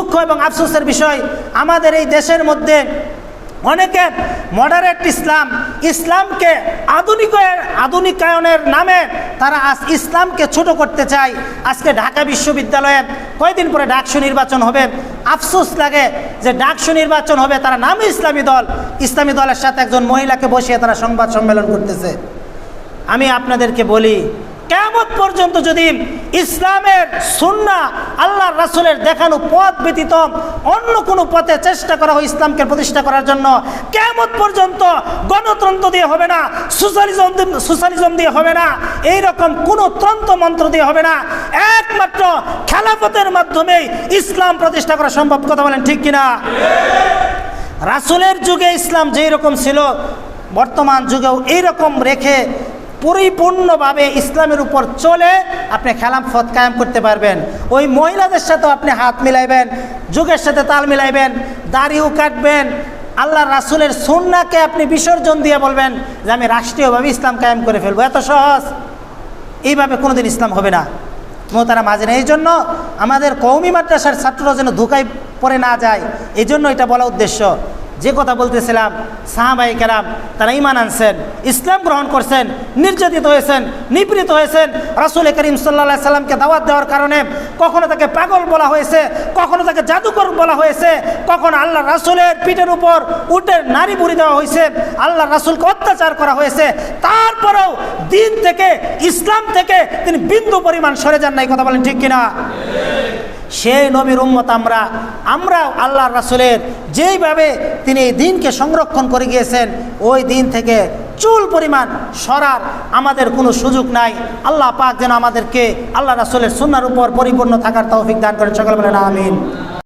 দুঃখ এবং আফসোসের বিষয়, আমাদের এই দেশের মধ্যে অনেকে মডারেট ইসলামকে আধুনিকায়নের নামে তারা ইসলামকে ছোট করতে চায়। আজকে ঢাকা বিশ্ববিদ্যালয়ে কয়েকদিন পরে ডাকসু নির্বাচন হবে, আফসোস লাগে যে ডাকসু নির্বাচন হবে, তারা নামে ইসলামী দলের সাথে একজন মহিলাকে বসিয়ে তারা সংবাদ সম্মেলন করতেছে। আমি আপনাদেরকে বলি, কিয়ামত পর্যন্ত যদি ইসলামের সুন্নাহ আল্লাহর রাসূলের দেখানো পথ ব্যতীত অন্য কোনো পথে চেষ্টা করা হয় ইসলামকে প্রতিষ্ঠা করার জন্য, কিয়ামত পর্যন্ত গণতন্ত্র দিয়ে হবে না, সোশ্যালিজম দিয়ে হবে না, এইরকম কোনো তন্ত্র মন্ত্র দিয়ে হবে না, একমাত্র খেলাফতের মাধ্যমেই ইসলাম প্রতিষ্ঠা করা সম্ভব। কথা বলেন ঠিক কিনা? রাসূলের যুগে ইসলাম যেই রকম ছিল, বর্তমান যুগেও এইরকম রেখে পরিপূর্ণভাবে ইসলামের উপর চলে আপনি খেলাফত কায়েম করতে পারবেন। ওই মহিলাদের সাথেও আপনি হাত মিলাইবেন, যুগের সাথে তাল মিলাইবেন, দাড়িও কাটবেন, আল্লাহ রাসূলের সুন্নাহকে আপনি বিসর্জন দিয়ে বলবেন যে আমি রাষ্ট্রীয়ভাবে ইসলাম কায়েম করে ফেলবো। এত সহজ? এইভাবে কোনোদিন ইসলাম হবে না। মোহতারাম হাজিরিন, এই জন্য আমাদের কওমি মাদ্রাসার ছাত্ররা যেন ধোঁকায় পড়ে না যায়, এই জন্য এটা বলা উদ্দেশ্য। যে কথা বলতেছিলাম, সাহাবায়ে কেরাম তারা ঈমান আনছেন, ইসলাম গ্রহণ করছেন, নির্যাতিত হয়েছেন, নিপীড়িত হয়েছেন। রাসূল করিম সাল্লাল্লাহু আলাইহি সাল্লামকে দাওয়াত দেওয়ার কারণে কখনো তাকে পাগল বলা হয়েছে, কখনো তাকে জাদুকর বলা হয়েছে, কখনো আল্লাহ রাসূলের পিঠের উপর উটে নারী বুড়ি দেওয়া হয়েছে, আল্লাহ রাসূলকে অত্যাচার করা হয়েছে। তারপরেও দিন থেকে, ইসলাম থেকে তিনি বিন্দু পরিমাণ সরে যান নাই। কথা বলেন ঠিক কিনা? সেই নবীর উম্মত আমরা আল্লাহর রাসূলের যেইভাবে তিনি এই দিনকে সংরক্ষণ করে গিয়েছেন, ওই দিন থেকে চুল পরিমাণ সরার আমাদের কোনো সুযোগ নাই। আল্লাহ পাক যেন আমাদেরকে আল্লাহ রাসূলের সুন্নাহর উপর পরিপূর্ণ থাকার তৌফিক দান করেন। সকলে বলেন আমিন।